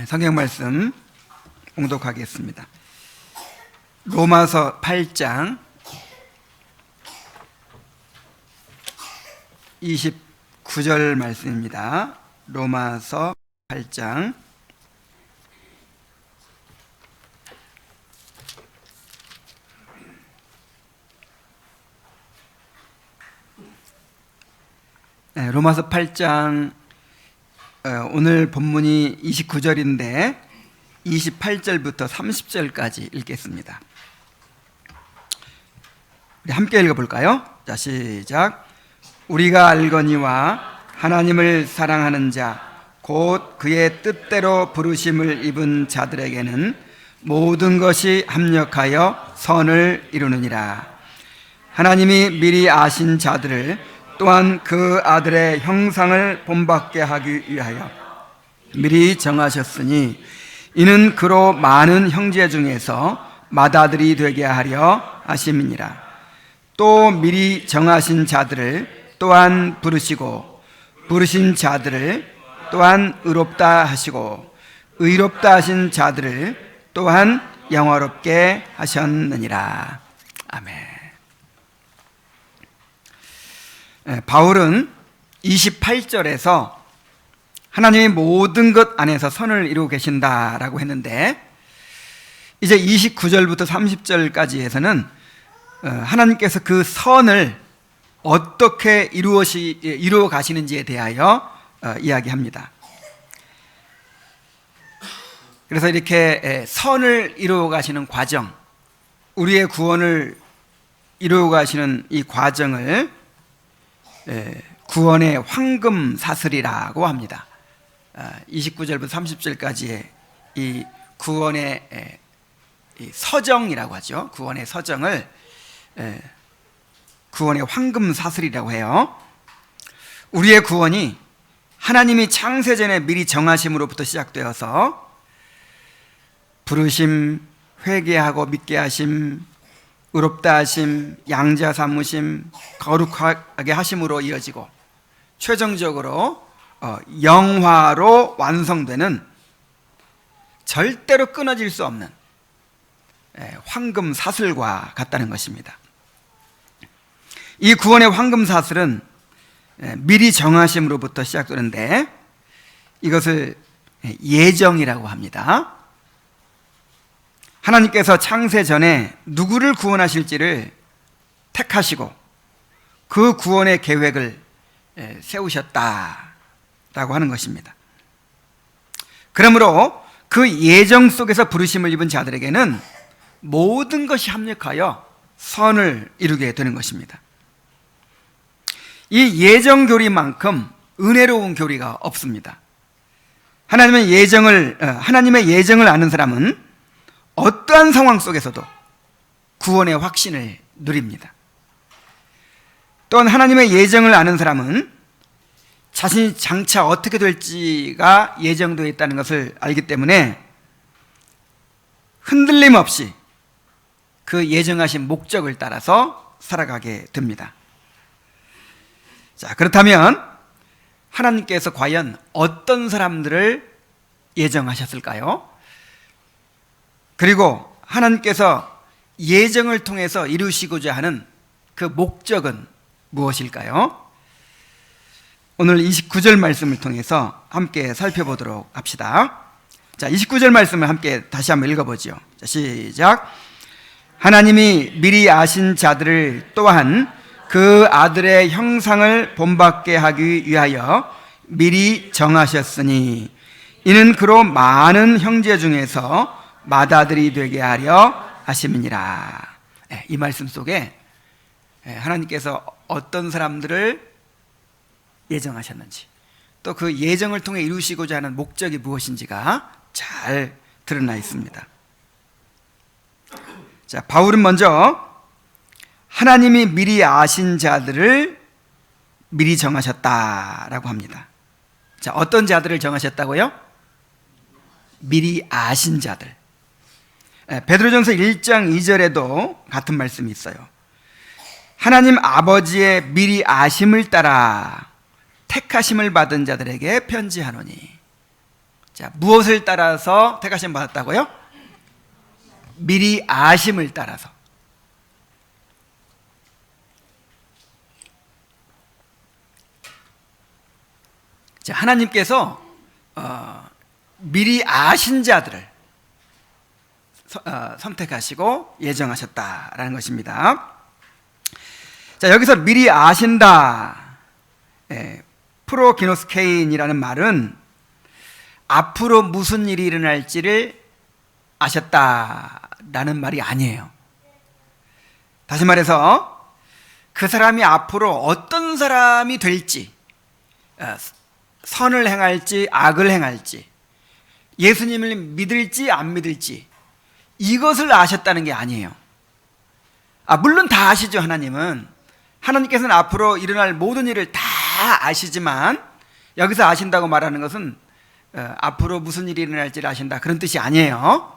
성경 말씀 봉독하겠습니다. 로마서 8장 29절 말씀입니다. 로마서 8장 로마서 8장 오늘 본문이 29절인데 28절부터 30절까지 읽겠습니다. 우리 함께 읽어볼까요? 자, 시작. 우리가 알거니와 하나님을 사랑하는 자 곧 그의 뜻대로 부르심을 입은 자들에게는 모든 것이 합력하여 선을 이루느니라. 하나님이 미리 아신 자들을 또한 그 아들의 형상을 본받게 하기 위하여 미리 정하셨으니 이는 그로 많은 형제 중에서 맏아들이 되게 하려 하심이니라. 또 미리 정하신 자들을 또한 부르시고 부르신 자들을 또한 의롭다 하시고 의롭다 하신 자들을 또한 영화롭게 하셨느니라. 아멘. 바울은 28절에서 하나님이 모든 것 안에서 선을 이루고 계신다라고 했는데, 이제 29절부터 30절까지에서는 하나님께서 그 선을 어떻게 이루어 가시는지에 대하여 이야기합니다. 그래서 이렇게 선을 이루어 가시는 과정, 우리의 구원을 이루어 가시는 이 과정을 구원의 황금 사슬이라고 합니다. 29절부터 30절까지의 이 구원의 서정이라고 하죠. 구원의 서정을 구원의 황금 사슬이라고 해요. 우리의 구원이 하나님이 창세전에 미리 정하심으로부터 시작되어서 부르심, 회개하고 믿게 하심, 의롭다 하심, 양자 삼으심, 거룩하게 하심으로 이어지고 최종적으로 영화로 완성되는 절대로 끊어질 수 없는 황금 사슬과 같다는 것입니다. 이 구원의 황금 사슬은 미리 정하심으로부터 시작되는데 이것을 예정이라고 합니다. 하나님께서 창세 전에 누구를 구원하실지를 택하시고 그 구원의 계획을 세우셨다라고 하는 것입니다. 그러므로 그 예정 속에서 부르심을 입은 자들에게는 모든 것이 합력하여 선을 이루게 되는 것입니다. 이 예정 교리만큼 은혜로운 교리가 없습니다. 하나님의 예정을 아는 사람은 어떠한 상황 속에서도 구원의 확신을 누립니다. 또한 하나님의 예정을 아는 사람은 자신이 장차 어떻게 될지가 예정되어 있다는 것을 알기 때문에 흔들림 없이 그 예정하신 목적을 따라서 살아가게 됩니다. 자, 그렇다면 하나님께서 과연 어떤 사람들을 예정하셨을까요? 그리고 하나님께서 예정을 통해서 이루시고자 하는 그 목적은 무엇일까요? 오늘 29절 말씀을 통해서 함께 살펴보도록 합시다. 자, 29절 말씀을 함께 다시 한번 읽어보죠. 자, 시작. 하나님이 미리 아신 자들을 또한 그 아들의 형상을 본받게 하기 위하여 미리 정하셨으니 이는 그로 많은 형제 중에서 맏아들이 되게 하려 하심이니라. 이 말씀 속에 하나님께서 어떤 사람들을 예정하셨는지, 또 그 예정을 통해 이루시고자 하는 목적이 무엇인지가 잘 드러나 있습니다. 자, 바울은 먼저 하나님이 미리 아신 자들을 미리 정하셨다라고 합니다. 자, 어떤 자들을 정하셨다고요? 미리 아신 자들. 베드로전서 1장 2절에도 같은 말씀이 있어요. 하나님 아버지의 미리 아심을 따라 택하심을 받은 자들에게 편지하노니. 자, 무엇을 따라서 택하심 받았다고요? 미리 아심을 따라서. 자, 하나님께서 미리 아신 자들을 선택하시고 예정하셨다라는 것입니다. 자, 여기서 미리 아신다, 프로기노스케인이라는 말은 앞으로 무슨 일이 일어날지를 아셨다라는 말이 아니에요. 다시 말해서 그 사람이 앞으로 어떤 사람이 될지, 선을 행할지 악을 행할지, 예수님을 믿을지 안 믿을지, 이것을 아셨다는 게 아니에요. 물론 다 아시죠. 하나님께서는 앞으로 일어날 모든 일을 다 아시지만, 여기서 아신다고 말하는 것은 앞으로 무슨 일이 일어날지를 아신다, 그런 뜻이 아니에요.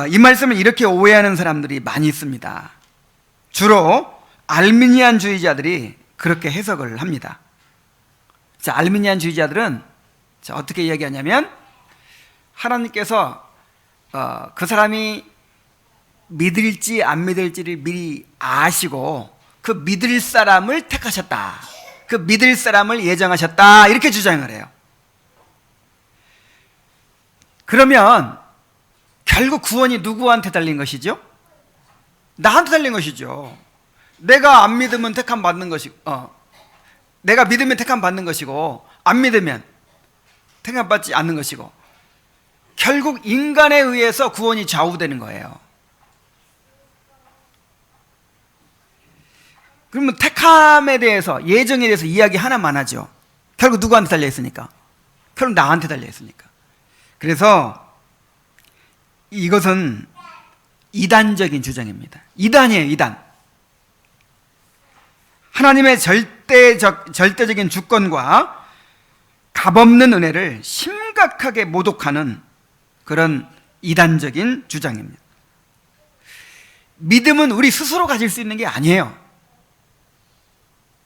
이 말씀을 이렇게 오해하는 사람들이 많이 있습니다. 주로 알미니안주의자들이 그렇게 해석을 합니다. 자, 알미니안주의자들은 어떻게 이야기하냐면, 하나님께서 그 사람이 믿을지 안 믿을지를 미리 아시고 그 믿을 사람을 택하셨다, 그 믿을 사람을 예정하셨다, 이렇게 주장을 해요. 그러면 결국 구원이 누구한테 달린 것이죠? 나한테 달린 것이죠. 내가 안 믿으면 택함 받는 것이고, 내가 믿으면 택함 받는 것이고, 안 믿으면 택함 받지 않는 것이고, 결국 인간에 의해서 구원이 좌우되는 거예요. 그러면 택함에 대해서, 예정에 대해서 이야기 하나만 하죠. 결국 누구한테 달려 있으니까? 결국 나한테 달려 있으니까. 그래서 이것은 이단적인 주장입니다. 이단이에요, 이단. 하나님의 절대적인 주권과 값없는 은혜를 심각하게 모독하는 그런 이단적인 주장입니다. 믿음은 우리 스스로 가질 수 있는 게 아니에요.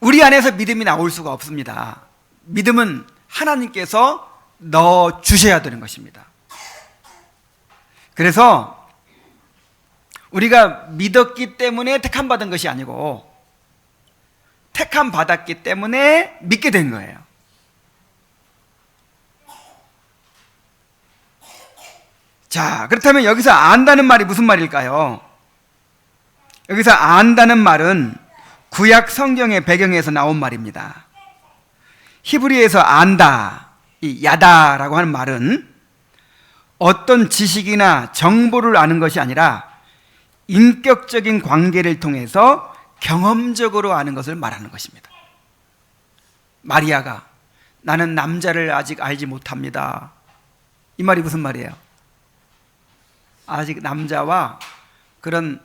우리 안에서 믿음이 나올 수가 없습니다. 믿음은 하나님께서 넣어 주셔야 되는 것입니다. 그래서 우리가 믿었기 때문에 택함 받은 것이 아니고, 택함 받았기 때문에 믿게 된 거예요. 자, 그렇다면 여기서 안다는 말이 무슨 말일까요? 여기서 안다는 말은 구약 성경의 배경에서 나온 말입니다. 히브리에서 안다, 이 야다라고 하는 말은 어떤 지식이나 정보를 아는 것이 아니라 인격적인 관계를 통해서 경험적으로 아는 것을 말하는 것입니다. 마리아가 나는 남자를 아직 알지 못합니다, 이 말이 무슨 말이에요? 아직 남자와 그런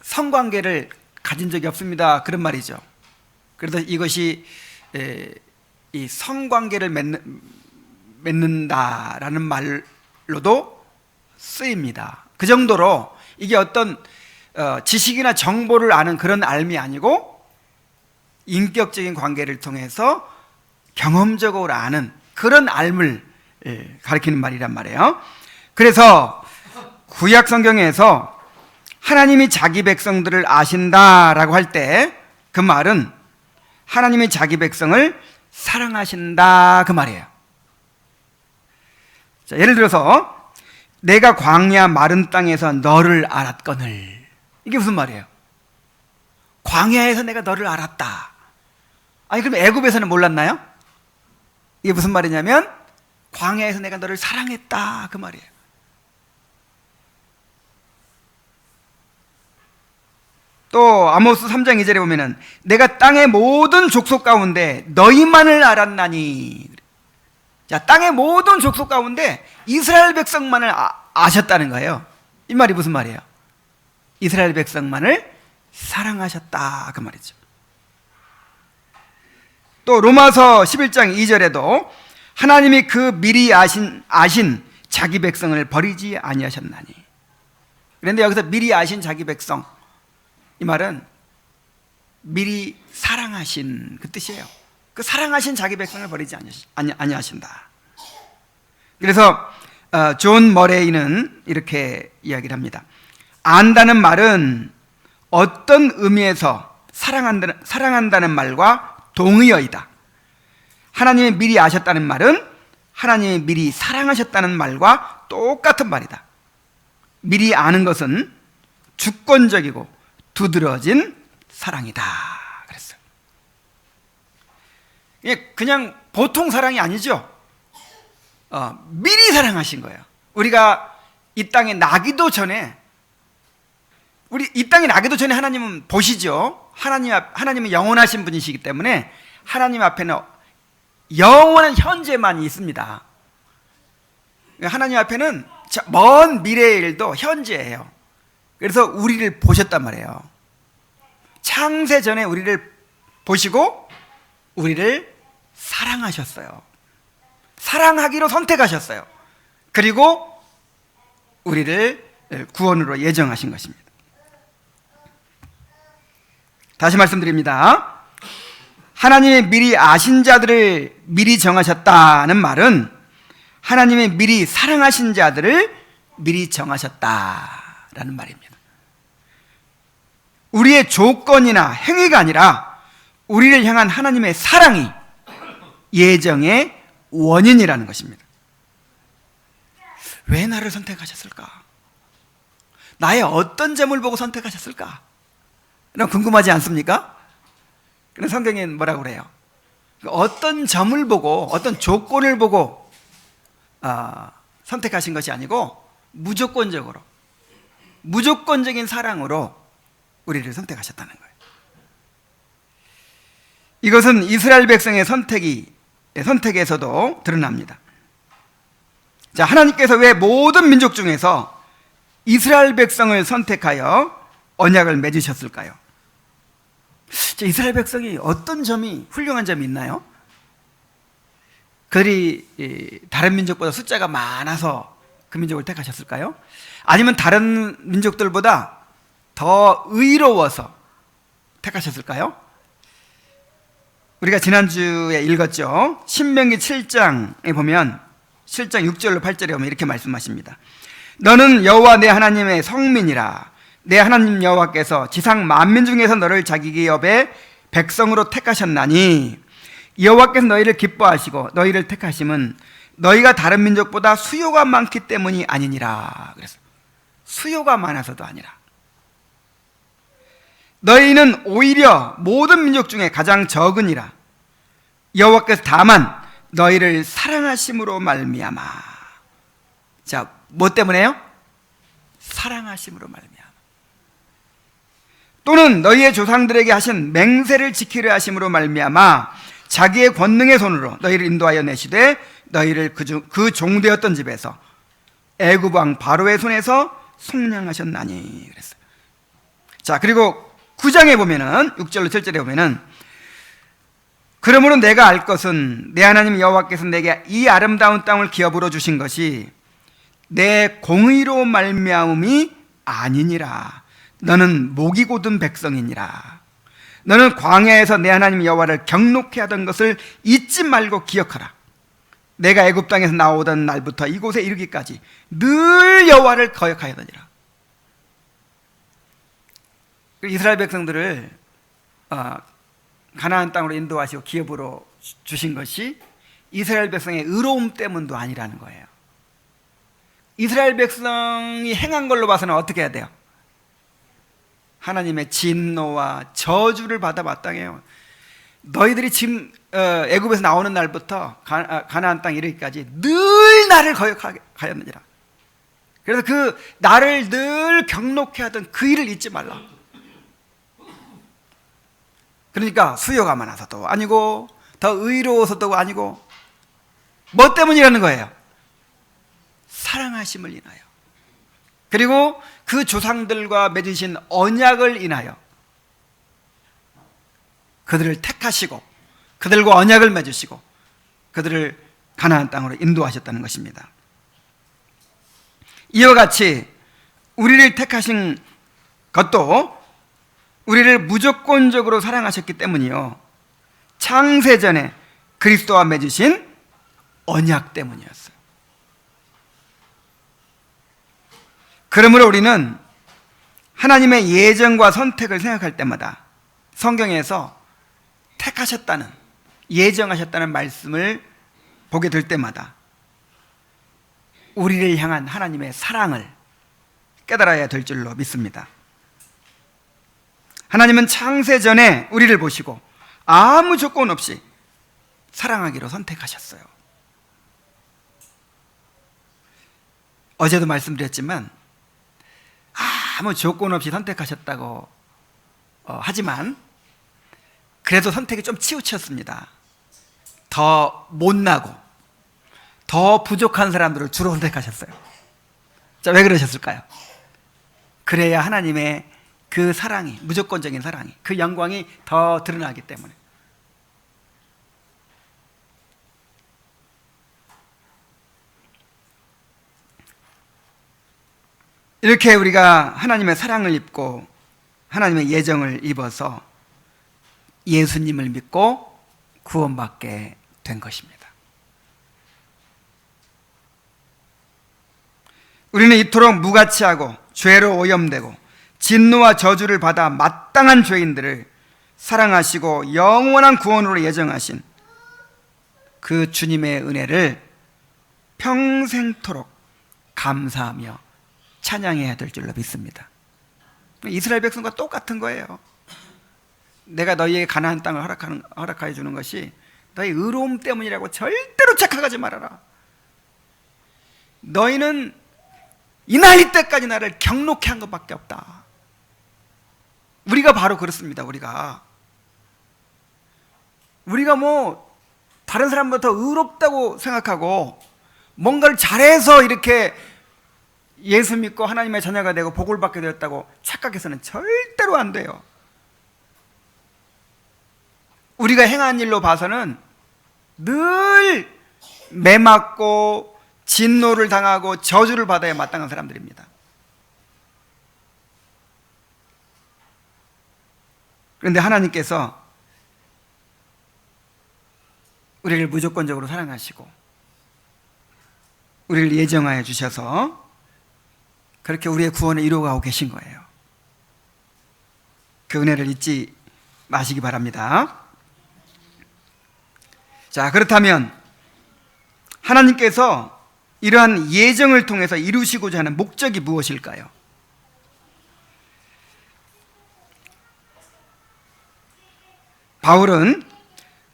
성관계를 가진 적이 없습니다, 그런 말이죠. 그래서 이것이 이 성관계를 맺는다라는 말로도 쓰입니다. 그 정도로 이게 어떤 지식이나 정보를 아는 그런 알미 아니고 인격적인 관계를 통해서 경험적으로 아는 그런 알을 가리키는 말이란 말이에요. 그래서 구약 성경에서 하나님이 자기 백성들을 아신다라고 할 때 그 말은 하나님이 자기 백성을 사랑하신다, 그 말이에요. 자, 예를 들어서 내가 광야 마른 땅에서 너를 알았거늘, 이게 무슨 말이에요? 광야에서 내가 너를 알았다. 아니, 그럼 애굽에서는 몰랐나요? 이게 무슨 말이냐면 광야에서 내가 너를 사랑했다, 그 말이에요. 또 아모스 3장 2절에 보면은 내가 땅의 모든 족속 가운데 너희만을 알았나니. 자, 땅의 모든 족속 가운데 이스라엘 백성만을 아셨다는 거예요. 이 말이 무슨 말이에요? 이스라엘 백성만을 사랑하셨다, 그 말이죠. 또 로마서 11장 2절에도 하나님이 그 미리 아신 자기 백성을 버리지 아니하셨나니. 그런데 여기서 미리 아신 자기 백성, 이 말은 미리 사랑하신 그 뜻이에요. 그 사랑하신 자기 백성을 버리지 아니하신다. 그래서 존 머레이는 이렇게 이야기를 합니다. 안다는 말은 어떤 의미에서 사랑한다는 말과 동의어이다. 하나님이 미리 아셨다는 말은 하나님이 미리 사랑하셨다는 말과 똑같은 말이다. 미리 아는 것은 주권적이고 두드러진 사랑이다 그랬어요. 그냥 보통 사랑이 아니죠. 미리 사랑하신 거예요. 우리가 이 땅에 나기도 전에 하나님은 보시죠. 하나님은 영원하신 분이시기 때문에 하나님 앞에는 영원한 현재만 있습니다. 하나님 앞에는 먼 미래의 일도 현재예요. 그래서 우리를 보셨단 말이에요. 창세 전에 우리를 보시고 우리를 사랑하셨어요. 사랑하기로 선택하셨어요. 그리고 우리를 구원으로 예정하신 것입니다. 다시 말씀드립니다. 하나님이 미리 아신 자들을 미리 정하셨다는 말은 하나님이 미리 사랑하신 자들을 미리 정하셨다라는 말입니다. 우리의 조건이나 행위가 아니라 우리를 향한 하나님의 사랑이 예정의 원인이라는 것입니다. 왜 나를 선택하셨을까? 나의 어떤 점을 보고 선택하셨을까? 궁금하지 않습니까? 그런 성경에 뭐라고 그래요? 어떤 점을 보고 어떤 조건을 보고 선택하신 것이 아니고 무조건적인 사랑으로 우리를 선택하셨다는 거예요. 이것은 이스라엘 백성의 선택에서도 드러납니다. 자, 하나님께서 왜 모든 민족 중에서 이스라엘 백성을 선택하여 언약을 맺으셨을까요? 이스라엘 백성이 어떤 점이 훌륭한 점이 있나요? 그들이 다른 민족보다 숫자가 많아서 그 민족을 택하셨을까요? 아니면 다른 민족들보다 더 의로워서 택하셨을까요? 우리가 지난주에 읽었죠. 신명기 7장에 보면 7장 6절로 8절에 보면 이렇게 말씀하십니다. 너는 여호와 내 하나님의 성민이라. 내 하나님 여호와께서 지상 만민 중에서 너를 자기 기업의 백성으로 택하셨나니 여호와께서 너희를 기뻐하시고 너희를 택하심은 너희가 다른 민족보다 수요가 많기 때문이 아니니라. 그래서 수요가 많아서도 아니라 너희는 오히려 모든 민족 중에 가장 적으니라. 여호와께서 다만 너희를 사랑하심으로 말미암아. 자, 뭐 때문에요? 사랑하심으로 말미암아. 또는 너희의 조상들에게 하신 맹세를 지키려 하심으로 말미암아 자기의 권능의 손으로 너희를 인도하여 내시되 너희를 그 종되었던 집에서 애굽 왕 바로의 손에서 속량하셨나니 그랬어요. 자, 그리고 9장에 보면은 6절로 7절에 보면은 그러므로 내가 알 것은 내 하나님 여호와께서 내게 이 아름다운 땅을 기업으로 주신 것이 내 공의로 말미암음이 아니니라. 너는 목이 곧은 백성이니라. 너는 광야에서 내 하나님 여호와를 경록해 하던 것을 잊지 말고 기억하라. 내가 애굽 땅에서 나오던 날부터 이곳에 이르기까지 늘 여호와를 거역하였느니라. 이스라엘 백성들을 가나안 땅으로 인도하시고 기업으로 주신 것이 이스라엘 백성의 의로움 때문도 아니라는 거예요. 이스라엘 백성이 행한 걸로 봐서는 어떻게 해야 돼요? 하나님의 진노와 저주를 받아 마땅해요. 너희들이 지금 애굽에서 나오는 날부터 가나안 땅 이르기까지 늘 나를 거역하였느니라. 그래서 그 나를 늘 경록해 하던 그 일을 잊지 말라. 그러니까 수요가 많아서도 아니고 더 의로워서도 아니고 뭐 때문이라는 거예요? 사랑하심을 인하여, 그리고 그 조상들과 맺으신 언약을 인하여 그들을 택하시고 그들과 언약을 맺으시고 그들을 가나안 땅으로 인도하셨다는 것입니다. 이와 같이 우리를 택하신 것도 우리를 무조건적으로 사랑하셨기 때문이요, 창세전에 그리스도와 맺으신 언약 때문이었어요. 그러므로 우리는 하나님의 예정과 선택을 생각할 때마다 성경에서 택하셨다는, 예정하셨다는 말씀을 보게 될 때마다 우리를 향한 하나님의 사랑을 깨달아야 될 줄로 믿습니다. 하나님은 창세전에 우리를 보시고 아무 조건 없이 사랑하기로 선택하셨어요. 어제도 말씀드렸지만 아무 조건 없이 선택하셨다고 하지만 그래도 선택이 좀 치우쳤습니다. 더 못나고 더 부족한 사람들을 주로 선택하셨어요. 자, 왜 그러셨을까요? 그래야 하나님의 그 사랑이, 무조건적인 사랑이, 그 영광이 더 드러나기 때문에. 이렇게 우리가 하나님의 사랑을 입고 하나님의 예정을 입어서 예수님을 믿고 구원받게 된 것입니다. 우리는 이토록 무가치하고 죄로 오염되고 진노와 저주를 받아 마땅한 죄인들을 사랑하시고 영원한 구원으로 예정하신 그 주님의 은혜를 평생토록 감사하며 찬양해야 될 줄로 믿습니다. 이스라엘 백성과 똑같은 거예요. 내가 너희에게 가나안 땅을 허락하여 주는 것이 너희 의로움 때문이라고 절대로 착각하지 말아라. 너희는 이 나이 때까지 나를 경록해 한 것밖에 없다. 우리가 바로 그렇습니다. 우리가 뭐 다른 사람보다 더 의롭다고 생각하고 뭔가를 잘해서 이렇게 예수 믿고 하나님의 자녀가 되고 복을 받게 되었다고 착각해서는 절대로 안 돼요. 우리가 행한 일로 봐서는 늘 매맞고 진노를 당하고 저주를 받아야 마땅한 사람들입니다. 그런데 하나님께서 우리를 무조건적으로 사랑하시고 우리를 예정하여 주셔서 그렇게 우리의 구원을 이루어가고 계신 거예요. 그 은혜를 잊지 마시기 바랍니다. 자, 그렇다면 하나님께서 이러한 예정을 통해서 이루시고자 하는 목적이 무엇일까요? 바울은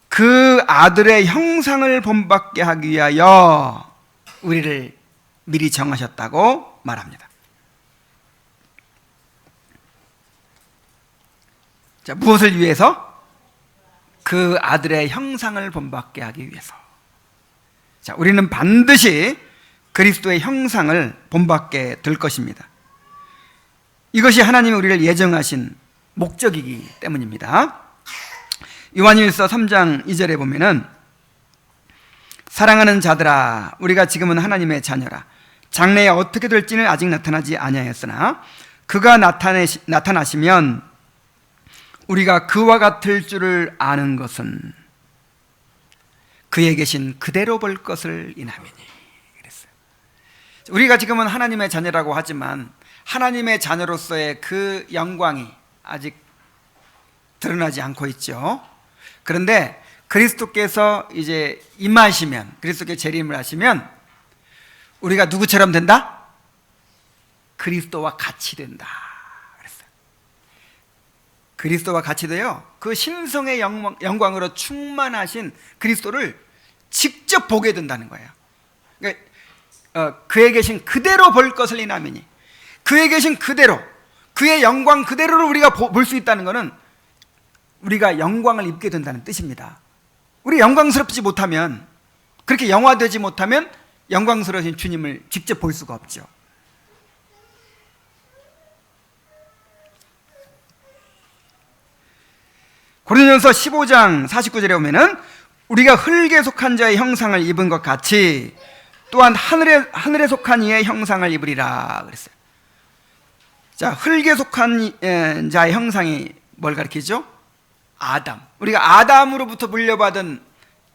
그 아들의 형상을 본받게 하기 위하여 우리를 미리 정하셨다고 말합니다. 자, 무엇을 위해서? 그 아들의 형상을 본받게 하기 위해서. 자, 우리는 반드시 그리스도의 형상을 본받게 될 것입니다. 이것이 하나님이 우리를 예정하신 목적이기 때문입니다. 요한일서 3장 2절에 보면은 사랑하는 자들아 우리가 지금은 하나님의 자녀라 장래에 어떻게 될지는 아직 나타나지 아니하였으나 그가 나타나시면 우리가 그와 같을 줄을 아는 것은 그에 계신 그대로 볼 것을 인함이니. 그랬어요. 우리가 지금은 하나님의 자녀라고 하지만 하나님의 자녀로서의 그 영광이 아직 드러나지 않고 있죠. 그런데 그리스도께서 이제 임하시면, 그리스도께 재림을 하시면 우리가 누구처럼 된다? 그리스도와 같이 된다 그랬어요. 그리스도와 같이 되어 그 신성의 영광으로 충만하신 그리스도를 직접 보게 된다는 거예요. 그러니까 그에 계신 그대로 볼 것을 인하미니, 그에 계신 그대로, 그의 영광 그대로를 우리가 볼 수 있다는 것은 우리가 영광을 입게 된다는 뜻입니다. 우리 영광스럽지 못하면, 그렇게 영화되지 못하면 영광스러우신 주님을 직접 볼 수가 없죠. 고린도전서 15장 49절에 보면은 우리가 흙에 속한 자의 형상을 입은 것 같이 또한 하늘에 속한 이의 형상을 입으리라 그랬어요. 자, 흙에 속한 자의 형상이 뭘 가리키죠? 아담. 우리가 아담으로부터 물려받은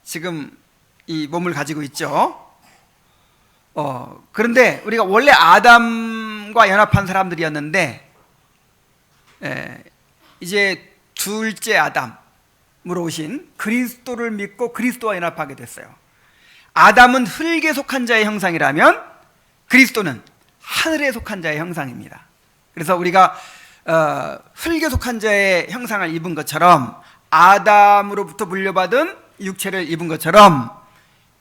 지금 이 몸을 가지고 있죠. 그런데 우리가 원래 아담과 연합한 사람들이었는데 이제 둘째 아담으로 오신 그리스도를 믿고 그리스도와 연합하게 됐어요. 아담은 흙에 속한 자의 형상이라면 그리스도는 하늘에 속한 자의 형상입니다. 그래서 우리가 흙에 속한 자의 형상을 입은 것처럼, 아담으로부터 물려받은 육체를 입은 것처럼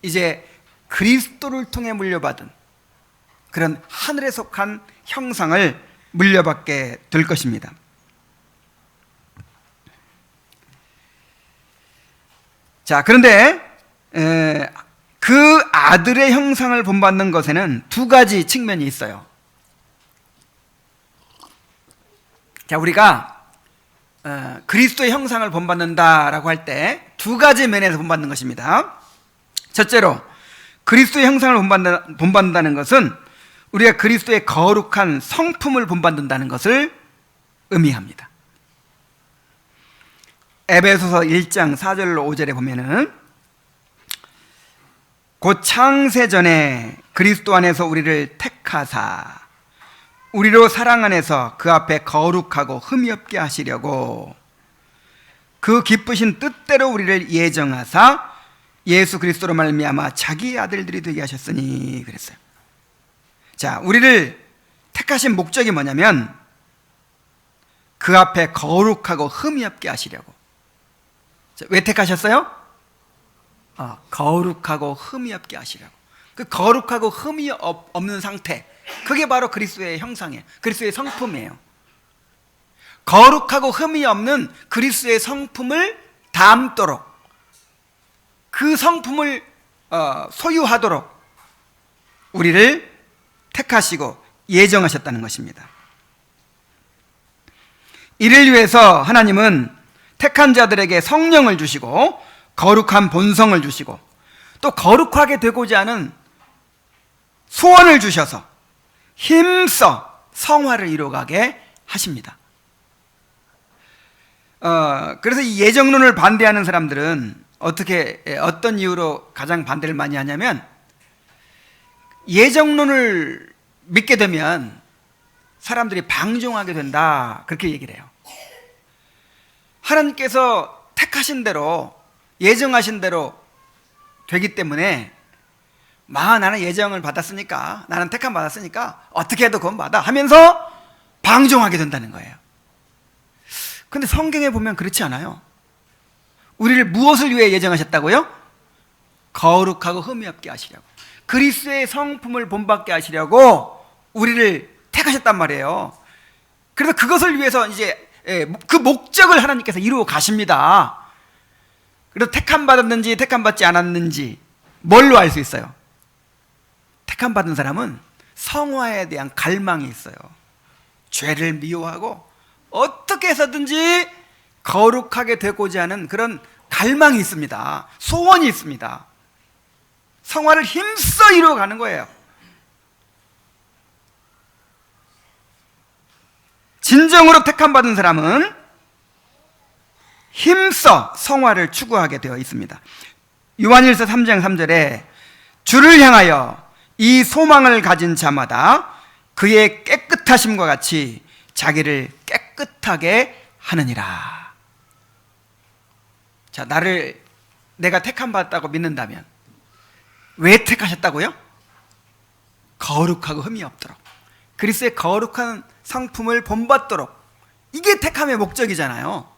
이제 그리스도를 통해 물려받은 그런 하늘에 속한 형상을 물려받게 될 것입니다. 자, 그런데 그 아들의 형상을 본받는 것에는 두 가지 측면이 있어요. 자, 우리가 그리스도의 형상을 본받는다라고 할 때 두 가지 면에서 본받는 것입니다. 첫째로, 그리스도의 형상을 본받는다는 것은 우리가 그리스도의 거룩한 성품을 본받는다는 것을 의미합니다. 에베소서 1장 4절로 5절에 보면은, 곧 창세전에 그리스도 안에서 우리를 택하사 우리로 사랑 안에서 그 앞에 거룩하고 흠이 없게 하시려고 그 기쁘신 뜻대로 우리를 예정하사 예수 그리스도로 말미암아 자기의 아들들이 되게 하셨으니 그랬어요. 자, 우리를 택하신 목적이 뭐냐면 그 앞에 거룩하고 흠이 없게 하시려고. 자, 왜 택하셨어요? 거룩하고 흠이 없게 하시려고. 그 거룩하고 흠이 없는 상태, 그게 바로 그리스도의 형상이에요. 그리스도의 성품이에요. 거룩하고 흠이 없는 그리스도의 성품을 담도록, 그 성품을 소유하도록 우리를 택하시고 예정하셨다는 것입니다. 이를 위해서 하나님은 택한 자들에게 성령을 주시고 거룩한 본성을 주시고 또 거룩하게 되고자 하는 소원을 주셔서 힘써 성화를 이루어가게 하십니다. 그래서 이 예정론을 반대하는 사람들은 어떤 이유로 가장 반대를 많이 하냐면, 예정론을 믿게 되면 사람들이 방종하게 된다, 그렇게 얘기를 해요. 하나님께서 택하신 대로, 예정하신 대로 되기 때문에 나는 예정을 받았으니까, 나는 택함 받았으니까 어떻게 해도 그건 받아 하면서 방종하게 된다는 거예요. 근데 성경에 보면 그렇지 않아요. 우리를 무엇을 위해 예정하셨다고요? 거룩하고 흠이 없게 하시려고, 그리스도의 성품을 본받게 하시려고 우리를 택하셨단 말이에요. 그래서 그것을 위해서 이제 그 목적을 하나님께서 이루어 가십니다. 그래서 택함 받았는지 택함 받지 않았는지 뭘로 알 수 있어요? 택함 받은 사람은 성화에 대한 갈망이 있어요. 죄를 미워하고 어떻게 해서든지 거룩하게 되고자 하는 그런 갈망이 있습니다. 소원이 있습니다. 성화를 힘써 이루어가는 거예요. 진정으로 택함 받은 사람은 힘써 성화를 추구하게 되어 있습니다. 요한일서 3장 3절에 주를 향하여 이 소망을 가진 자마다 그의 깨끗하심과 같이 자기를 깨끗하게 하느니라. 자, 내가 택함 받았다고 믿는다면 왜 택하셨다고요? 거룩하고 흠이 없도록, 그리스도의 거룩한 성품을 본받도록. 이게 택함의 목적이잖아요.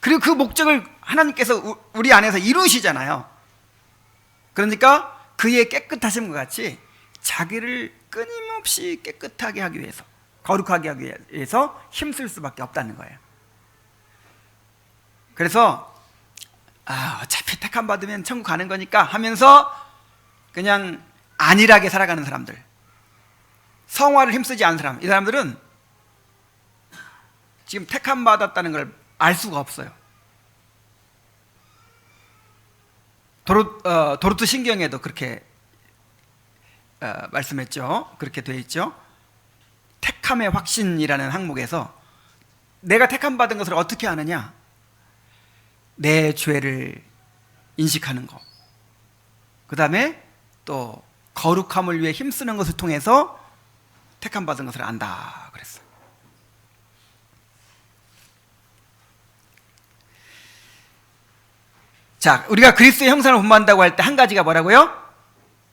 그리고 그 목적을 하나님께서 우리 안에서 이루시잖아요. 그러니까 그의 깨끗하심과 같이 자기를 끊임없이 깨끗하게 하기 위해서, 거룩하게 하기 위해서 힘쓸 수밖에 없다는 거예요. 그래서 어차피 택함 받으면 천국 가는 거니까 하면서 그냥 안일하게 살아가는 사람들, 성화를 힘쓰지 않은 사람, 이 사람들은 지금 택함 받았다는 걸 알 수가 없어요. 도르트 신경에도 그렇게 말씀했죠. 그렇게 되어 있죠. 택함의 확신이라는 항목에서 내가 택함 받은 것을 어떻게 아느냐? 내 죄를 인식하는 것, 그 다음에 또 거룩함을 위해 힘쓰는 것을 통해서 택함 받은 것을 안다 그랬어요. 자, 우리가 그리스도의 형상을 본받는다고 할 때 한 가지가 뭐라고요?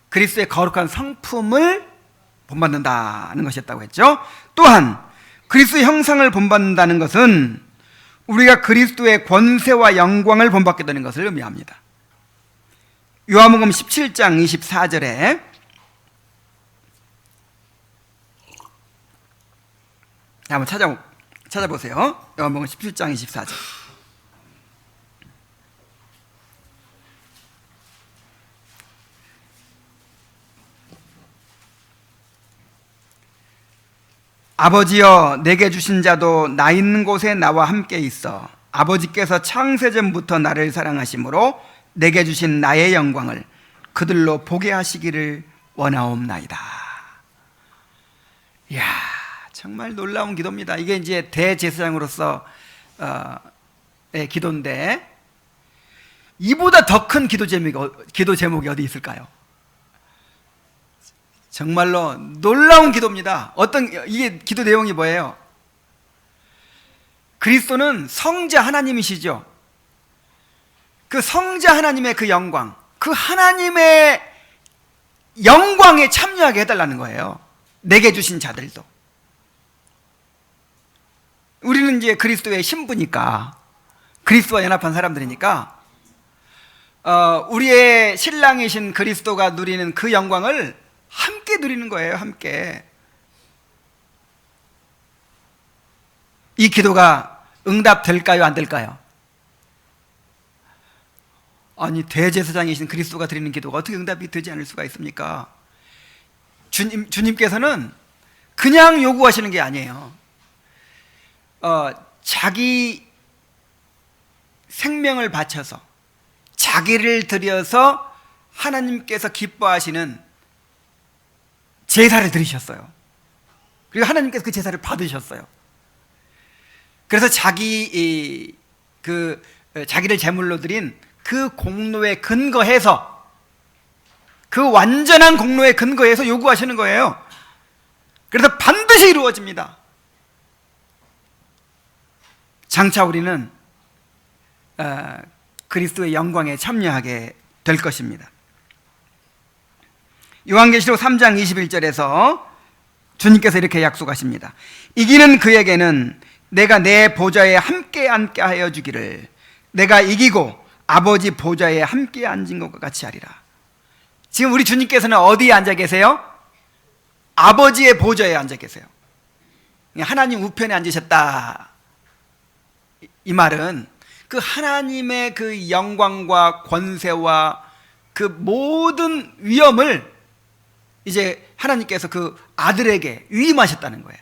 그리스도의 거룩한 성품을 본받는다는 것이었다고 했죠. 또한 그리스도의 형상을 본받는다는 것은 우리가 그리스도의 권세와 영광을 본받게 되는 것을 의미합니다. 요한복음 17장 24절에 한번 찾아보세요. 요한복음 17장 24절. 아버지여, 내게 주신 자도 나 있는 곳에 나와 함께 있어 아버지께서 창세전부터 나를 사랑하심으로 내게 주신 나의 영광을 그들로 보게 하시기를 원하옵나이다. 이야, 정말 놀라운 기도입니다. 이게 이제 대제사장으로서 의 기도인데, 이보다 더 큰 기도 제목이 어디 있을까요? 정말로 놀라운 기도입니다. 이게 기도 내용이 뭐예요? 그리스도는 성자 하나님이시죠. 그 성자 하나님의 그 영광, 그 하나님의 영광에 참여하게 해달라는 거예요. 내게 주신 자들도. 우리는 이제 그리스도의 신부니까, 그리스도와 연합한 사람들이니까, 우리의 신랑이신 그리스도가 누리는 그 영광을 함께 누리는 거예요. 함께. 이 기도가 응답될까요? 안 될까요? 아니, 대제사장이신 그리스도가 드리는 기도가 어떻게 응답이 되지 않을 수가 있습니까? 주님께서는 그냥 요구하시는 게 아니에요. 자기 생명을 바쳐서, 자기를 들여서 하나님께서 기뻐하시는 제사를 드리셨어요. 그리고 하나님께서 그 제사를 받으셨어요. 그래서 자기를 제물로 드린 그 공로에 근거해서, 그 완전한 공로에 근거해서 요구하시는 거예요. 그래서 반드시 이루어집니다. 장차 우리는 그리스도의 영광에 참여하게 될 것입니다. 요한계시록 3장 21절에서 주님께서 이렇게 약속하십니다. 이기는 그에게는 내가 내 보좌에 함께 앉게 하여 주기를, 내가 이기고 아버지 보좌에 함께 앉은 것과 같이 하리라. 지금 우리 주님께서는 어디에 앉아 계세요? 아버지의 보좌에 앉아 계세요. 하나님 우편에 앉으셨다. 이 말은 그 하나님의 그 영광과 권세와 그 모든 위엄을 이제 하나님께서 그 아들에게 위임하셨다는 거예요.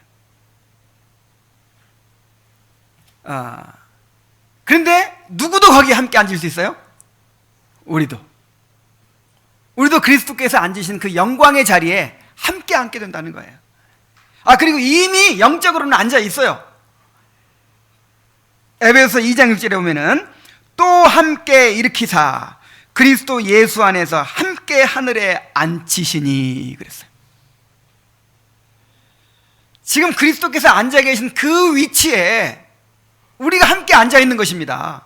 그런데 누구도 거기에 함께 앉을 수 있어요? 우리도 그리스도께서 앉으신 그 영광의 자리에 함께 앉게 된다는 거예요. 그리고 이미 영적으로는 앉아 있어요. 에베소서 2장 6절에 보면은 또 함께 일으키사 그리스도 예수 안에서 함께 하늘에 앉히시니 그랬어요. 지금 그리스도께서 앉아 계신 그 위치에 우리가 함께 앉아 있는 것입니다.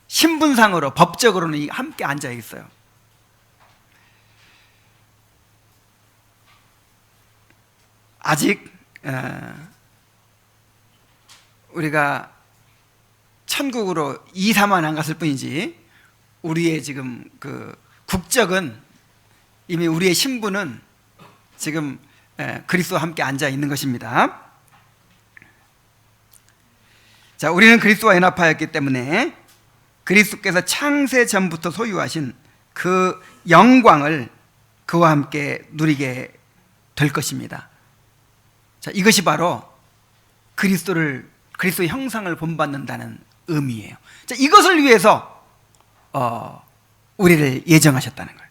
신분상으로, 법적으로는 함께 앉아 있어요. 아직 우리가 천국으로 이사만 안 갔을 뿐이지, 우리의 지금 그 국적은, 이미 우리의 신분은 지금 그리스도와 함께 앉아 있는 것입니다. 자, 우리는 그리스도와 연합하였기 때문에 그리스도께서 창세 전부터 소유하신 그 영광을 그와 함께 누리게 될 것입니다. 자, 이것이 바로 그리스도의 형상을 본받는다는 의미예요. 자, 이것을 위해서 우리를 예정하셨다는 거예요.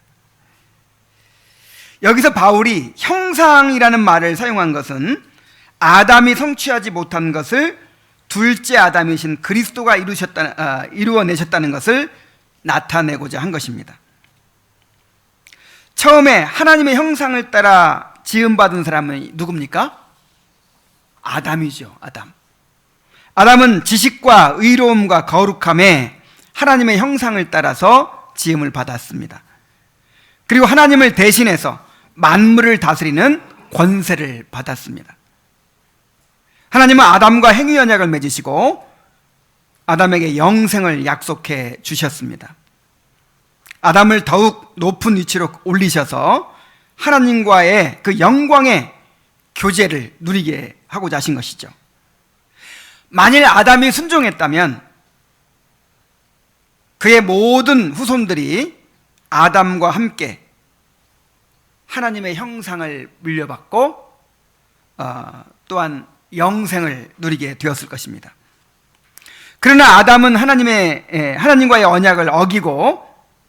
여기서 바울이 형상이라는 말을 사용한 것은 아담이 성취하지 못한 것을 둘째 아담이신 그리스도가 이루어내셨다는 것을 나타내고자 한 것입니다. 처음에 하나님의 형상을 따라 지음받은 사람은 누굽니까? 아담이죠. 아담은 지식과 의로움과 거룩함에 하나님의 형상을 따라서 지음을 받았습니다. 그리고 하나님을 대신해서 만물을 다스리는 권세를 받았습니다. 하나님은 아담과 행위 언약을 맺으시고 아담에게 영생을 약속해 주셨습니다. 아담을 더욱 높은 위치로 올리셔서 하나님과의 그 영광의 교제를 누리게 하고자 하신 것이죠. 만일 아담이 순종했다면 그의 모든 후손들이 아담과 함께 하나님의 형상을 물려받고 또한 영생을 누리게 되었을 것입니다. 그러나 아담은 하나님과의 언약을 어기고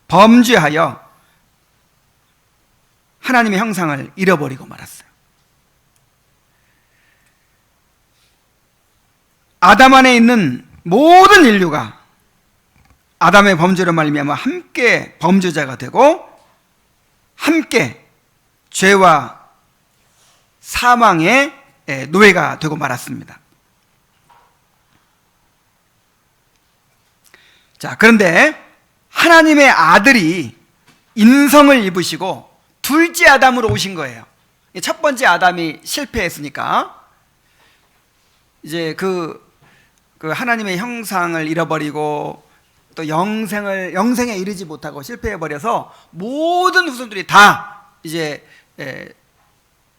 범죄하여 하나님의 형상을 잃어버리고 말았어요. 아담 안에 있는 모든 인류가 아담의 범죄로 말미암아 함께 범죄자가 되고 함께 죄와 사망의 노예가 되고 말았습니다. 자, 그런데 하나님의 아들이 인성을 입으시고 둘째 아담으로 오신 거예요. 첫 번째 아담이 실패했으니까 이제 그 하나님의 형상을 잃어버리고 또 영생에 이르지 못하고 실패해버려서 모든 후손들이 다 이제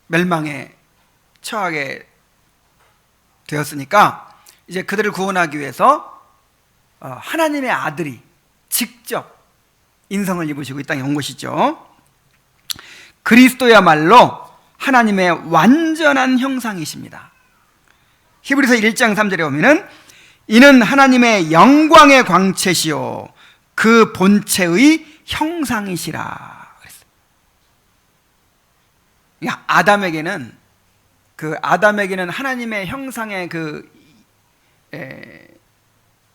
멸망에 처하게 되었으니까 이제 그들을 구원하기 위해서 하나님의 아들이 직접 인성을 입으시고 이 땅에 온 것이죠. 그리스도야말로 하나님의 완전한 형상이십니다. 히브리서 1장 3절에 보면은 이는 하나님의 영광의 광채시요 그 본체의 형상이시라 그랬어요. 그러니까 아담에게는 하나님의 형상의 그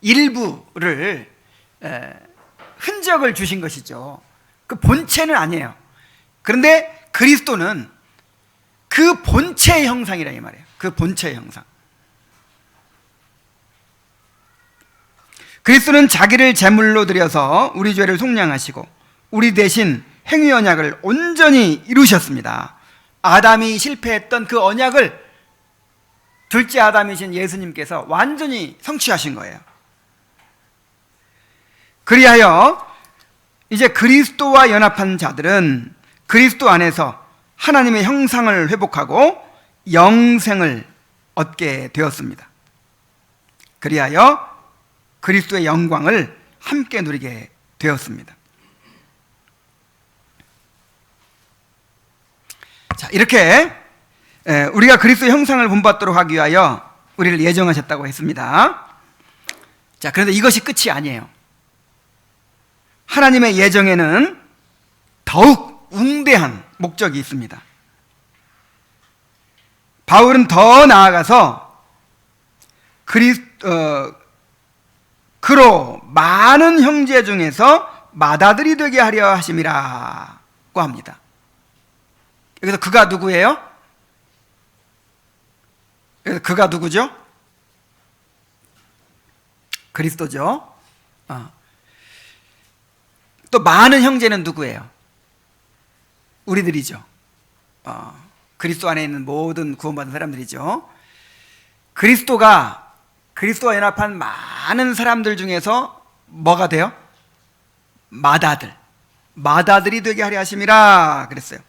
일부를 흔적을 주신 것이죠. 그 본체는 아니에요. 그런데 그리스도는 그 본체의 형상이라 이 말이에요. 그 본체의 형상. 그리스도는 자기를 제물로 드려서 우리 죄를 속량하시고 우리 대신 행위 언약을 온전히 이루셨습니다. 아담이 실패했던 그 언약을 둘째 아담이신 예수님께서 완전히 성취하신 거예요. 그리하여 이제 그리스도와 연합한 자들은 그리스도 안에서 하나님의 형상을 회복하고 영생을 얻게 되었습니다. 그리하여 그리스도의 영광을 함께 누리게 되었습니다. 자, 이렇게 우리가 그리스도의 형상을 본받도록 하기 위하여 우리를 예정하셨다고 했습니다. 자, 그런데 이것이 끝이 아니에요. 하나님의 예정에는 더욱 웅대한 목적이 있습니다. 바울은 나아가서 그로 많은 형제 중에서 맏아들이 되게 하려 하심이라고 합니다. 여기서 그가 누구예요? 여기서 그가 누구죠? 그리스도죠. 또 많은 형제는 누구예요? 우리들이죠. 그리스도 안에 있는 모든 구원받은 사람들이죠. 그리스도와 연합한 많은 사람들 중에서 뭐가 돼요? 맏아들이 되게 하려 하심이라 그랬어요.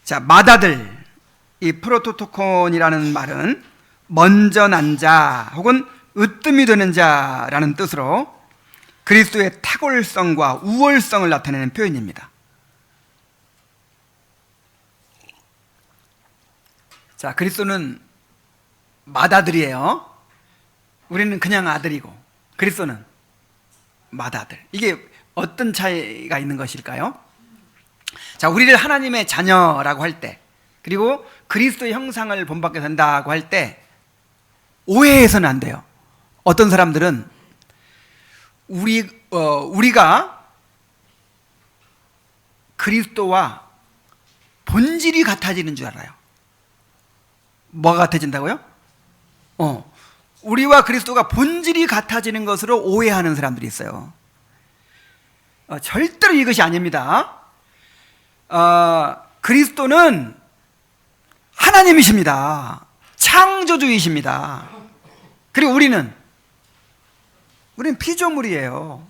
자, 맏아들, 이 프로토토콘이라는 말은 먼저 난 자 혹은 으뜸이 되는 자라는 뜻으로 그리스도의 탁월성과 우월성을 나타내는 표현입니다. 자, 그리스도는 맏아들이에요. 우리는 그냥 아들이고 그리스도는 맏아들. 이게 어떤 차이가 있는 것일까요? 자, 우리를 하나님의 자녀라고 할 때 그리고 그리스도의 형상을 본받게 된다고 할 때 오해해서는 안 돼요. 어떤 사람들은 우리가 그리스도와 본질이 같아지는 줄 알아요. 뭐가 같아진다고요? 우리와 그리스도가 본질이 같아지는 것으로 오해하는 사람들이 있어요. 절대로 이것이 아닙니다. 그리스도는 하나님이십니다. 창조주이십니다. 그리고 우리는 피조물이에요.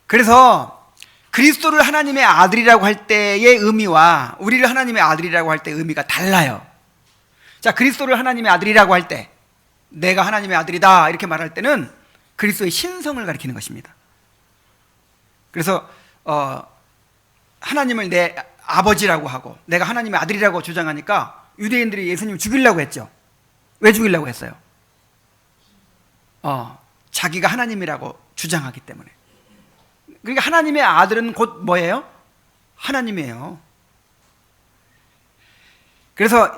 그래서 그리스도를 하나님의 아들이라고 할 때의 의미와 우리를 하나님의 아들이라고 할 때의 의미가 달라요. 자, 그리스도를 하나님의 아들이라고 할 때, 내가 하나님의 아들이다 이렇게 말할 때는 그리스도의 신성을 가리키는 것입니다. 그래서 하나님을 내 아버지라고 하고 내가 하나님의 아들이라고 주장하니까 유대인들이 예수님을 죽이려고 했죠. 왜 죽이려고 했어요? 자기가 하나님이라고 주장하기 때문에. 그러니까 하나님의 아들은 곧 뭐예요? 하나님이에요. 그래서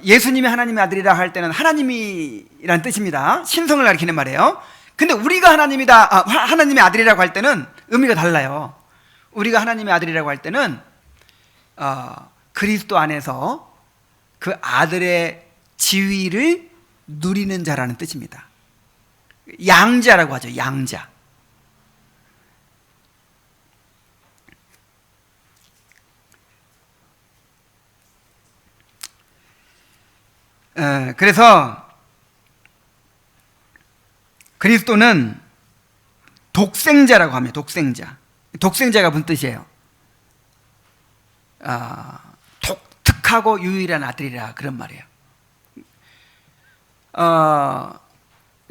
예수님이 하나님의 아들이라 할 때는 하나님이라는 뜻입니다. 신성을 가리키는 말이에요. 근데 우리가 하나님의 아들이라고 할 때는 의미가 달라요. 우리가 하나님의 아들이라고 할 때는 그리스도 안에서 그 아들의 지위를 누리는 자라는 뜻입니다. 양자라고 하죠. 양자. 그래서 그리스도는 독생자라고 합니다. 독생자가 무슨 뜻이에요? 독특하고 유일한 아들이라 그런 말이에요. 그러니까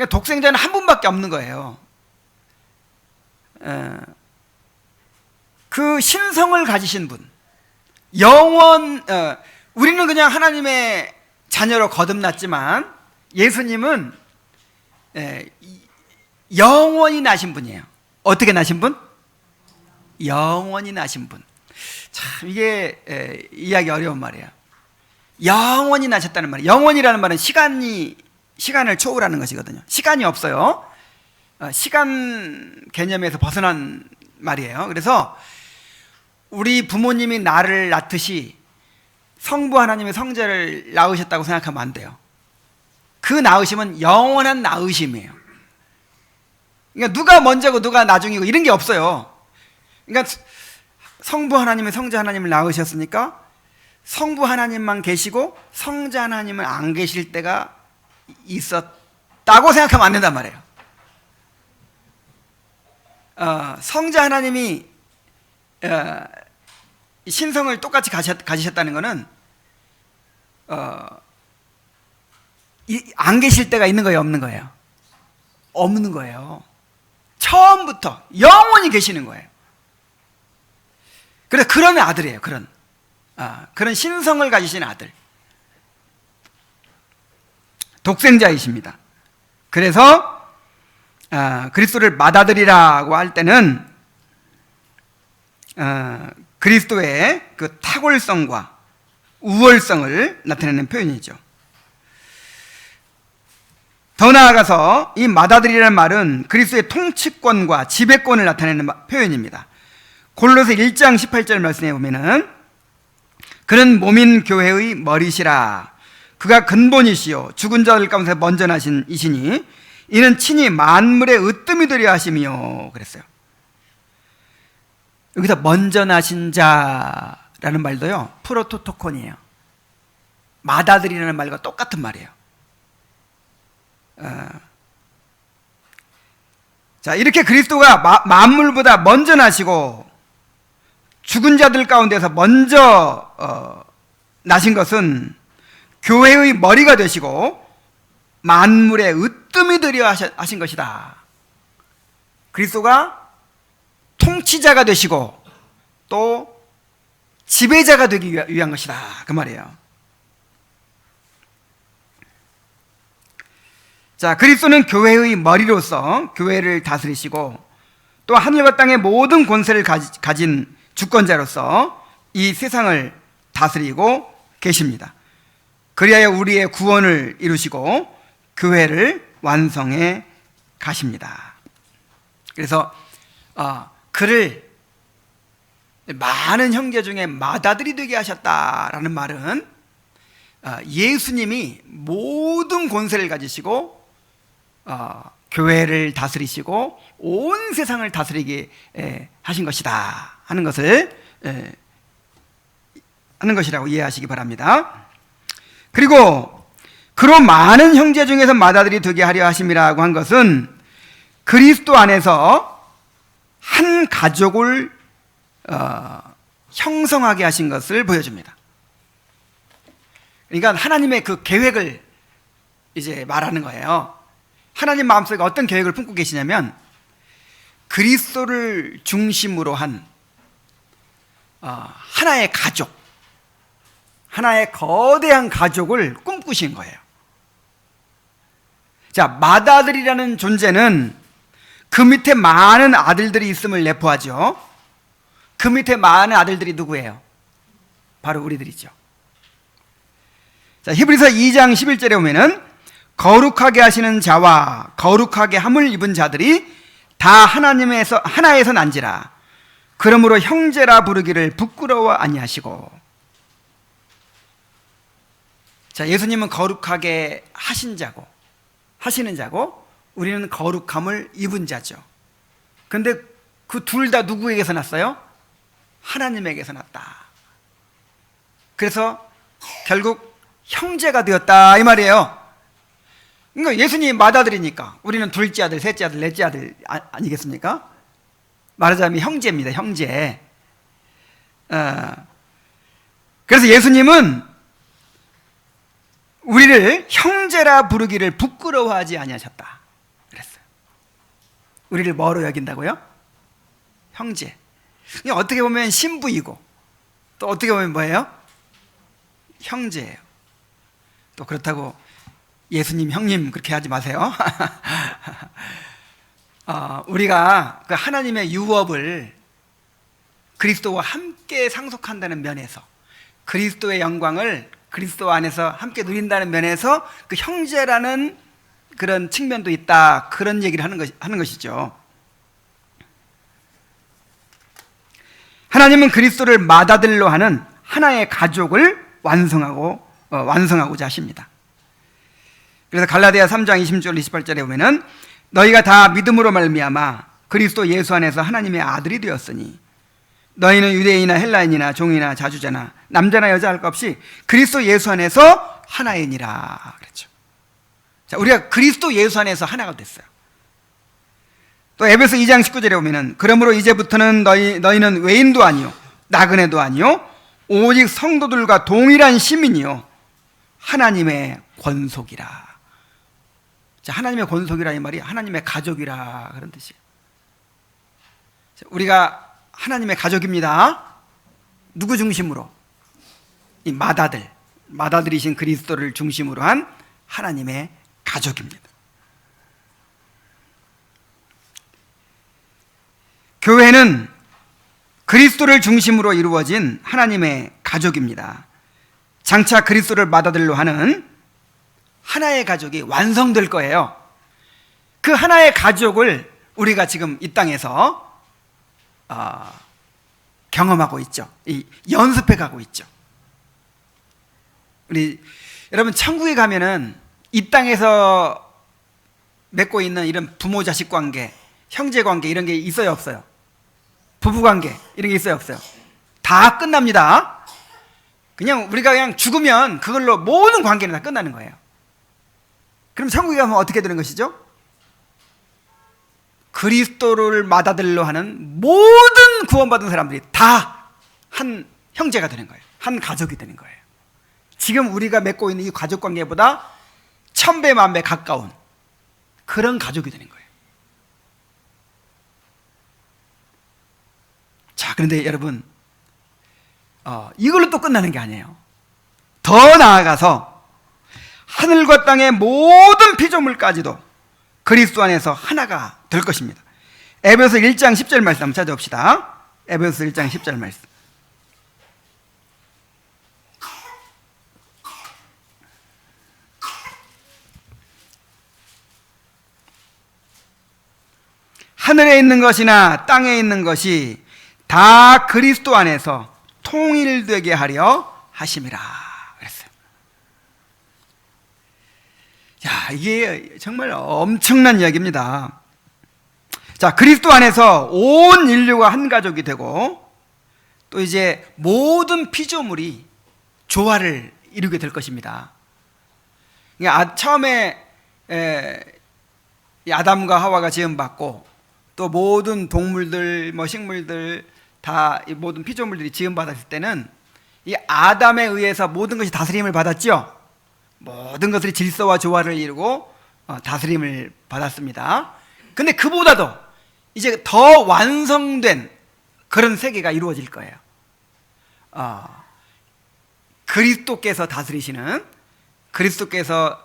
독생자는 한 분밖에 없는 거예요. 그 신성을 가지신 분, 우리는 그냥 하나님의 자녀로 거듭났지만 예수님은 영원히 나신 분이에요. 어떻게 나신 분? 영원히 나신 분. 참 이게 이해하기 어려운 말이에요. 영원히 나셨다는 말이에요. 영원이라는 말은 시간을 초월하는 것이거든요. 시간이 없어요. 시간 개념에서 벗어난 말이에요. 그래서 우리 부모님이 나를 낳듯이 성부 하나님의 성자를 낳으셨다고 생각하면 안 돼요. 그 낳으심은 영원한 낳으심이에요. 그러니까 누가 먼저고 누가 나중이고 이런 게 없어요. 그러니까 성부 하나님의 성자 하나님을 낳으셨으니까 성부 하나님만 계시고 성자 하나님은 안 계실 때가 있었다고 생각하면 안 된단 말이에요. 성자 하나님이 신성을 똑같이 가지셨다는 것은 안 계실 때가 있는 거예요, 없는 거예요? 없는 거예요. 처음부터 영원히 계시는 거예요. 그래서 그런 아들이에요. 그런 신성을 가지신 아들, 독생자이십니다. 그래서 그리스도를 맏아들이라고 할 때는 그리스도의 그 탁월성과 우월성을 나타내는 표현이죠. 더 나아가서 이 맏아들이라는 말은 그리스도의 통치권과 지배권을 나타내는 표현입니다. 골로새 1장 18절 말씀에 보면은 그는 몸인 교회의 머리시라. 그가 근본이시요 죽은 자들 가운데 먼저 나신 이시니 이는 친히 만물의 으뜸이 되려 하심이요 그랬어요. 여기서 먼저 나신 자라는 말도요 프로토토콘이에요. 맏아들이라는 말과 똑같은 말이에요. 자, 이렇게 그리스도가 만물보다 먼저 나시고 죽은 자들 가운데서 먼저 나신 것은 교회의 머리가 되시고 만물의 으뜸이 되려 하신 것이다. 그리스도가 통치자가 되시고 또 지배자가 되기 위한 것이다, 그 말이에요. 자, 그리스도는 교회의 머리로서 교회를 다스리시고 또 하늘과 땅의 모든 권세를 가진 주권자로서 이 세상을 다스리고 계십니다. 그리하여 우리의 구원을 이루시고 교회를 완성해 가십니다. 그래서 그를 많은 형제 중에 맏아들이 되게 하셨다라는 말은 예수님이 모든 권세를 가지시고 교회를 다스리시고 온 세상을 다스리게 하신 것이다 하는 것을 하는 것이라고 이해하시기 바랍니다. 그리고 그로 많은 형제 중에서 맏아들이 되게 하려 하심이라고 한 것은 그리스도 안에서 한 가족을 형성하게 하신 것을 보여줍니다. 그러니까 하나님의 그 계획을 이제 말하는 거예요. 하나님 마음속에 어떤 계획을 품고 계시냐면 그리스도를 중심으로 한 하나의 가족, 하나의 거대한 가족을 꿈꾸신 거예요. 자, 맏아들이라는 존재는 그 밑에 많은 아들들이 있음을 내포하죠. 그 밑에 많은 아들들이 누구예요? 바로 우리들이죠. 자, 히브리서 2장 11절에 보면은 거룩하게 하시는 자와 거룩하게 함을 입은 자들이 다 하나에서 난지라. 그러므로 형제라 부르기를 부끄러워 아니하시고. 자, 예수님은 거룩하게 하신 자고 하시는 자고 우리는 거룩함을 입은 자죠. 근데 그 둘 다 누구에게서 났어요? 하나님에게서 났다. 그래서 결국 형제가 되었다 이 말이에요. 그러니까 예수님이 맏아들이니까 우리는 둘째 아들, 셋째 아들, 넷째 아들 아니겠습니까? 말하자면 형제입니다. 형제. 그래서 예수님은 우리를 형제라 부르기를 부끄러워하지 아니하셨다 그랬어요. 우리를 뭐로 여긴다고요? 형제. 어떻게 보면 신부이고 또 어떻게 보면 뭐예요? 형제예요. 또 그렇다고 예수님 형님 그렇게 하지 마세요. 우리가 그 하나님의 유업을 그리스도와 함께 상속한다는 면에서 그리스도의 영광을 그리스도 안에서 함께 누린다는 면에서 그 형제라는 그런 측면도 있다, 그런 얘기를 하는 것이죠. 하나님은 그리스도를 맏아들로 하는 하나의 가족을 완성하고자 하십니다. 그래서 갈라디아 3장 20절 28절에 보면은 너희가 다 믿음으로 말미암아 그리스도 예수 안에서 하나님의 아들이 되었으니 너희는 유대인이나 헬라인이나 종이나 자주자나 남자나 여자 할 것 없이 그리스도 예수 안에서 하나이니라 그랬죠. 자, 우리가 그리스도 예수 안에서 하나가 됐어요. 또 에베소 2장 19절에 보면은 그러므로 이제부터는 너희는 외인도 아니요 나그네도 아니요 오직 성도들과 동일한 시민이요 하나님의 권속이라. 자, 하나님의 권속이라 이 말이 하나님의 가족이라 그런 뜻이에요. 자, 우리가 하나님의 가족입니다. 누구 중심으로? 이 맏아들이신 그리스도를 중심으로 한 하나님의 가족입니다. 교회는 그리스도를 중심으로 이루어진 하나님의 가족입니다. 장차 그리스도를 맏아들로 하는 하나의 가족이 완성될 거예요. 그 하나의 가족을 우리가 지금 이 땅에서 경험하고 있죠. 연습해 가고 있죠. 여러분 천국에 가면은 이 땅에서 맺고 있는 이런 부모 자식 관계, 형제 관계 이런 게 있어요, 없어요? 부부 관계 이런 게 있어요, 없어요? 다 끝납니다. 우리가 그냥 죽으면 그걸로 모든 관계는 다 끝나는 거예요. 그럼 천국에 가면 어떻게 되는 것이죠? 그리스도를 맏아들로 하는 모든 구원받은 사람들이 다 한 형제가 되는 거예요. 한 가족이 되는 거예요. 지금 우리가 맺고 있는 이 가족 관계보다 1000배 만배 가까운 그런 가족이 되는 거예요. 자, 그런데 여러분 이걸로 또 끝나는 게 아니에요. 더 나아가서 하늘과 땅의 모든 피조물까지도 그리스도 안에서 하나가 될 것입니다. 에베소 1장 10절 말씀 한번 찾아봅시다. 에베소 1장 10절 말씀. 하늘에 있는 것이나 땅에 있는 것이 다 그리스도 안에서 통일되게 하려 하심이라 그랬어요. 자, 이게 정말 엄청난 이야기입니다. 자, 그리스도 안에서 온 인류가 한 가족이 되고 또 이제 모든 피조물이 조화를 이루게 될 것입니다. 처음에 아담과 하와가 지음받고 또 모든 동물들, 식물들 다 모든 피조물들이 지음받았을 때는 이 아담에 의해서 모든 것이 다스림을 받았죠. 모든 것들이 질서와 조화를 이루고 다스림을 받았습니다. 근데 그보다도 이제 더 완성된 그런 세계가 이루어질 거예요. 그리스도께서 다스리시는, 그리스도께서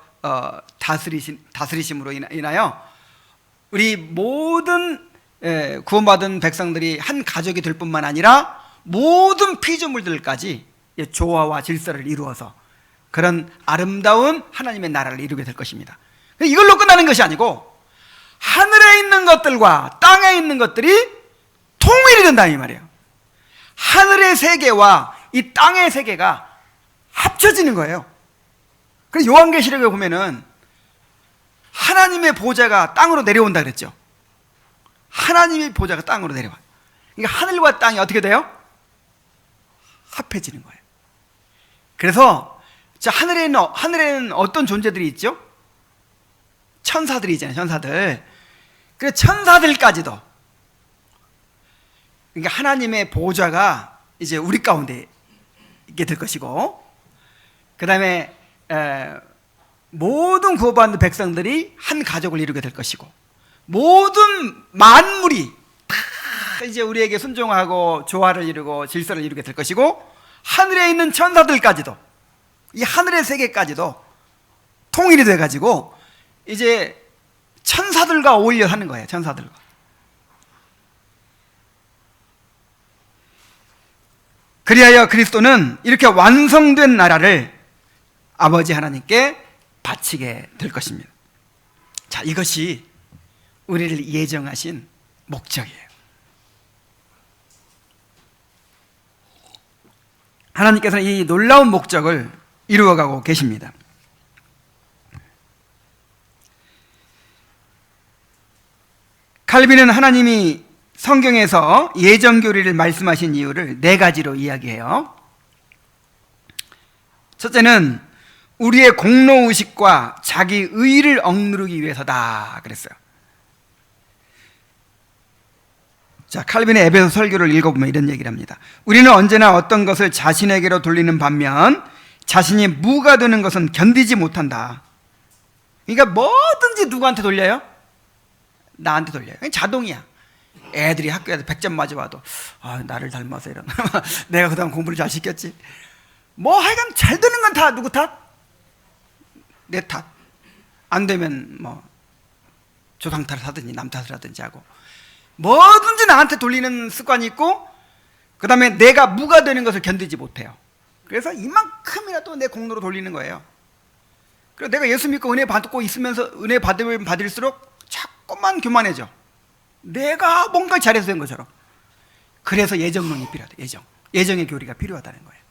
다스리심으로 인하여 우리 모든 구원받은 백성들이 한 가족이 될 뿐만 아니라 모든 피조물들까지 조화와 질서를 이루어서 그런 아름다운 하나님의 나라를 이루게 될 것입니다. 이걸로 끝나는 것이 아니고 하늘에 있는 것들과 땅에 있는 것들이 통일이 된다 이 말이에요. 하늘의 세계와 이 땅의 세계가 합쳐지는 거예요. 그래서 요한계시록에 보면은 하나님의 보좌가 땅으로 내려온다 그랬죠. 하나님의 보좌가 땅으로 내려와요. 그러니까 하늘과 땅이 어떻게 돼요? 합해지는 거예요. 그래서 하늘에는 어떤 존재들이 있죠? 천사들이 있잖아요. 천사들. 그래서 천사들까지도, 그러니까 하나님의 보좌가 이제 우리 가운데 있게 될 것이고, 그 다음에 모든 구원받는 백성들이 한 가족을 이루게 될 것이고, 모든 만물이 다 이제 우리에게 순종하고 조화를 이루고 질서를 이루게 될 것이고, 하늘에 있는 천사들까지도, 이 하늘의 세계까지도 통일이 돼가지고 이제 천사들과 어울려 하는 거예요. 천사들과. 그리하여 그리스도는 이렇게 완성된 나라를 아버지 하나님께 바치게 될 것입니다. 자, 이것이 우리를 예정하신 목적이에요. 하나님께서는 이 놀라운 목적을 이루어가고 계십니다. 칼빈은 하나님이 성경에서 예정교리를 말씀하신 이유를 4가지로 이야기해요. 첫째는 우리의 공로의식과 자기 의의를 억누르기 위해서다 그랬어요. 자, 칼빈의 에베소 설교를 읽어보면 이런 얘기를 합니다. 우리는 언제나 어떤 것을 자신에게로 돌리는 반면 자신이 무가 되는 것은 견디지 못한다. 그러니까 뭐든지 누구한테 돌려요? 나한테 돌려요. 자동이야. 애들이 학교에서 100점 맞아와도 나를 닮아서 이런 내가 그다음 공부를 잘 시켰지. 뭐 하여간 잘 되는 건 다 누구 탓? 내 탓. 안 되면 뭐 조상 탓을 하든지 남 탓을 하든지 하고 뭐든지 나한테 돌리는 습관이 있고, 그 다음에 내가 무가 되는 것을 견디지 못해요. 그래서 이만큼이라도 내 공로로 돌리는 거예요. 그래서 내가 예수 믿고 은혜 받고 있으면서 은혜 받으면 받을수록 자꾸만 교만해져. 내가 뭔가 잘해서 된 것처럼. 그래서 예정론이 필요하다. 예정의 교리가 필요하다는 거예요.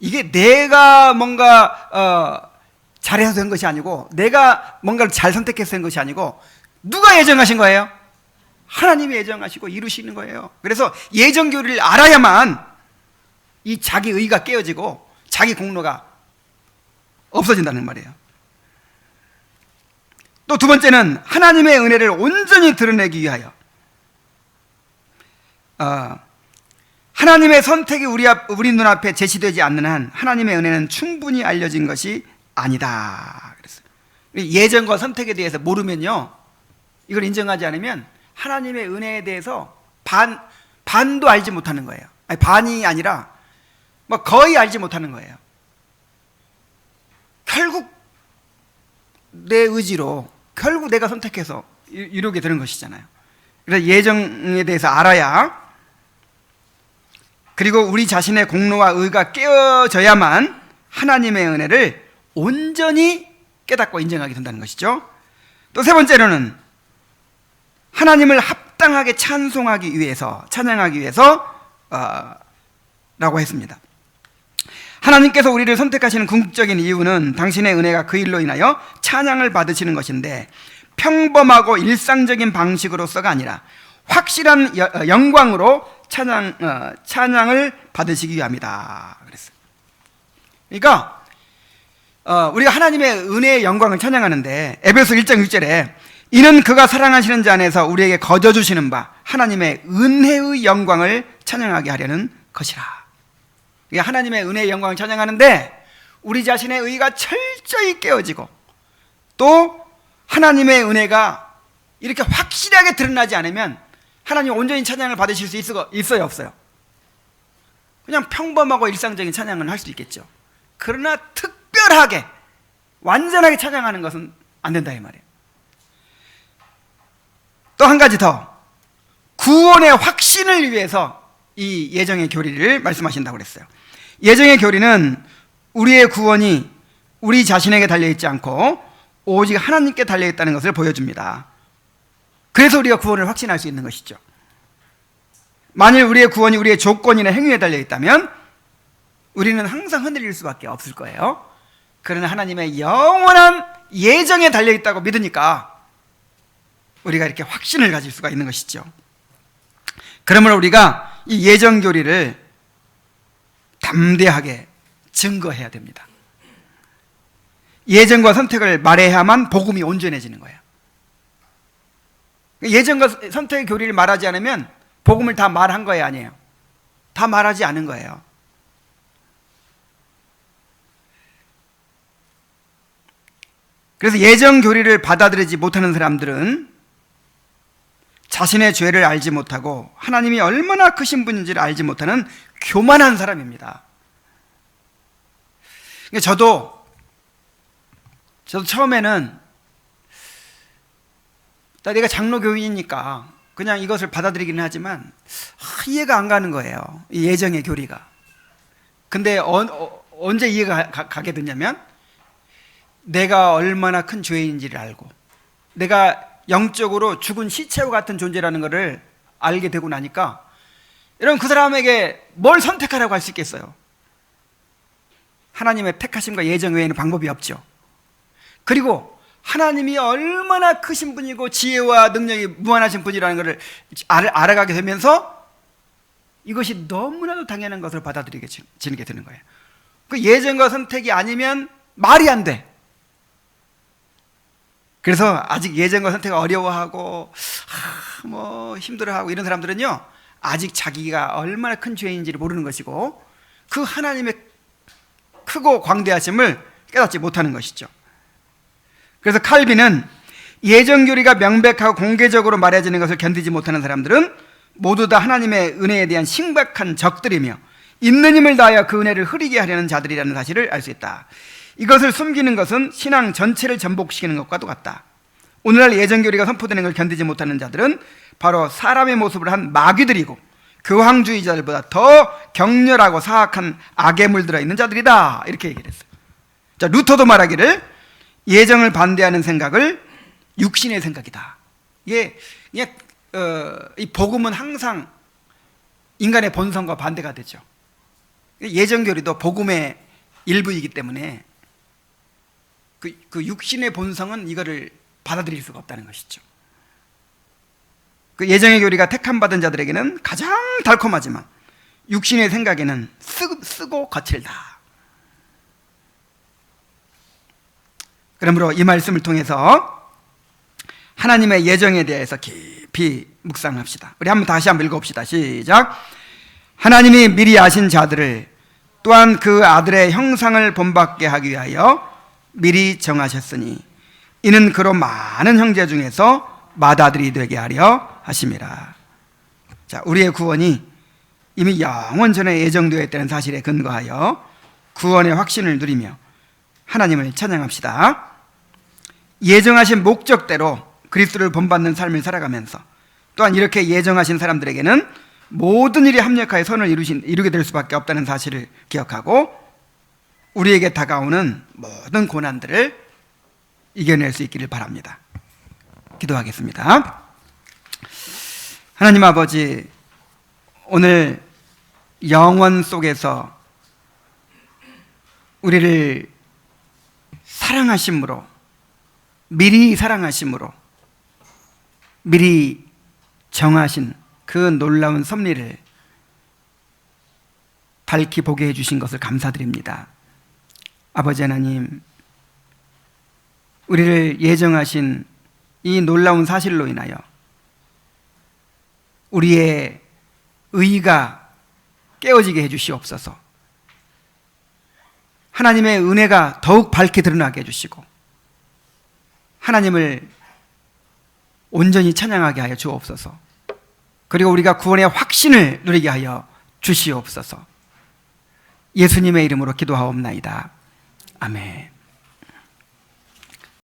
이게 내가 뭔가 잘해서 된 것이 아니고, 내가 뭔가를 잘 선택해서 된 것이 아니고, 누가 예정하신 거예요? 하나님이 예정하시고 이루시는 거예요. 그래서 예정 교리를 알아야만 이 자기 의가 깨어지고 자기 공로가 없어진다는 말이에요. 또 두 번째는 하나님의 은혜를 온전히 드러내기 위하여, 하나님의 선택이 우리 눈앞에 제시되지 않는 한 하나님의 은혜는 충분히 알려진 것이 아니다 그랬어요. 예정과 선택에 대해서 모르면요, 이걸 인정하지 않으면 하나님의 은혜에 대해서 반도 알지 못하는 거예요. 아니, 반이 아니라 뭐 거의 알지 못하는 거예요. 결국 내 의지로 결국 내가 선택해서 이루게 되는 것이잖아요. 그래서 예정에 대해서 알아야, 그리고 우리 자신의 공로와 의가 깨어져야만 하나님의 은혜를 온전히 깨닫고 인정하게 된다는 것이죠. 또 세 번째로는 하나님을 합당하게 찬송하기 위해서, 찬양하기 위해서 라고 했습니다. 하나님께서 우리를 선택하시는 궁극적인 이유는 당신의 은혜가 그 일로 인하여 찬양을 받으시는 것인데, 평범하고 일상적인 방식으로서가 아니라 확실한 영광으로 찬양을 받으시기 위함이다 그랬어요. 그러니까 우리가 하나님의 은혜의 영광을 찬양하는데, 에베소 1장 6절에 이는 그가 사랑하시는 자 안에서 우리에게 거저 주시는 바 하나님의 은혜의 영광을 찬양하게 하려는 것이라. 그러니까 하나님의 은혜의 영광을 찬양하는데 우리 자신의 의가 철저히 깨어지고, 또 하나님의 은혜가 이렇게 확실하게 드러나지 않으면 하나님 온전히 찬양을 받으실 수 있어요, 없어요? 그냥 평범하고 일상적인 찬양은 할 수 있겠죠. 그러나 특별하게 완전하게 찬양하는 것은 안 된다 이 말이에요. 또 한 가지 더, 구원의 확신을 위해서 이 예정의 교리를 말씀하신다고 그랬어요. 예정의 교리는 우리의 구원이 우리 자신에게 달려있지 않고 오직 하나님께 달려있다는 것을 보여줍니다. 그래서 우리가 구원을 확신할 수 있는 것이죠. 만일 우리의 구원이 우리의 조건이나 행위에 달려있다면 우리는 항상 흔들릴 수밖에 없을 거예요. 그러나 하나님의 영원한 예정에 달려있다고 믿으니까 우리가 이렇게 확신을 가질 수가 있는 것이죠. 그러므로 우리가 이 예정 교리를 담대하게 증거해야 됩니다. 예정과 선택을 말해야만 복음이 온전해지는 거예요. 예정과 선택의 교리를 말하지 않으면 복음을 다 말한 거예요, 아니에요? 다 말하지 않은 거예요. 그래서 예정 교리를 받아들이지 못하는 사람들은 자신의 죄를 알지 못하고 하나님이 얼마나 크신 분인지를 알지 못하는 교만한 사람입니다. 저도 처음에는 내가 장로교인이니까 그냥 이것을 받아들이기는 하지만 이해가 안 가는 거예요, 이 예정의 교리가. 근데 언제 이해가 가게 됐냐면, 내가 얼마나 큰 죄인지를 알고 내가 영적으로 죽은 시체와 같은 존재라는 것을 알게 되고 나니까, 여러분, 그 사람에게 뭘 선택하라고 할 수 있겠어요? 하나님의 택하심과 예정 외에는 방법이 없죠. 그리고 하나님이 얼마나 크신 분이고 지혜와 능력이 무한하신 분이라는 것을 알아가게 되면서 이것이 너무나도 당연한 것을 받아들이게 되는 거예요. 그 예정과 선택이 아니면 말이 안 돼. 그래서 아직 예정과 선택을 어려워하고 힘들어하고 이런 사람들은요, 아직 자기가 얼마나 큰 죄인지를 모르는 것이고 그 하나님의 크고 광대하심을 깨닫지 못하는 것이죠. 그래서 칼빈은 예정 교리가 명백하고 공개적으로 말해지는 것을 견디지 못하는 사람들은 모두 다 하나님의 은혜에 대한 심각한 적들이며 있는 힘을 다하여 그 은혜를 흐리게 하려는 자들이라는 사실을 알 수 있다. 이것을 숨기는 것은 신앙 전체를 전복시키는 것과도 같다. 오늘날 예정 교리가 선포되는 걸 견디지 못하는 자들은 바로 사람의 모습을 한 마귀들이고 교황주의자들보다 더 격렬하고 사악한 악에 물들어 있는 자들이다, 이렇게 얘기를 했어요. 자, 루터도 말하기를 예정을 반대하는 생각을 육신의 생각이다. 이게 이 복음은 항상 인간의 본성과 반대가 되죠. 예정 교리도 복음의 일부이기 때문에 그 육신의 본성은 이거를 받아들일 수가 없다는 것이죠. 그 예정의 교리가 택함받은 자들에게는 가장 달콤하지만 육신의 생각에는 쓰고 거칠다. 그러므로 이 말씀을 통해서 하나님의 예정에 대해서 깊이 묵상합시다. 우리 다시 한번 읽어봅시다. 시작. 하나님이 미리 아신 자들을 또한 그 아들의 형상을 본받게 하기 위하여 미리 정하셨으니 이는 그로 많은 형제 중에서 맏아들이 되게 하려 하심이라. 자, 우리의 구원이 이미 영원 전에 예정되어 있다는 사실에 근거하여 구원의 확신을 누리며 하나님을 찬양합시다. 예정하신 목적대로 그리스도를 본받는 삶을 살아가면서 또한 이렇게 예정하신 사람들에게는 모든 일이 합력하여 선을 이루게 될 수밖에 없다는 사실을 기억하고 우리에게 다가오는 모든 고난들을 이겨낼 수 있기를 바랍니다. 기도하겠습니다. 하나님 아버지, 오늘 영원 속에서 우리를 사랑하심으로, 미리 사랑하심으로, 미리 정하신 그 놀라운 섭리를 밝히 보게 해주신 것을 감사드립니다. 아버지 하나님, 우리를 예정하신 이 놀라운 사실로 인하여 우리의 의가 깨어지게 해주시옵소서. 하나님의 은혜가 더욱 밝게 드러나게 해주시고 하나님을 온전히 찬양하게 하여 주옵소서. 그리고 우리가 구원의 확신을 누리게 하여 주시옵소서. 예수님의 이름으로 기도하옵나이다. 아멘.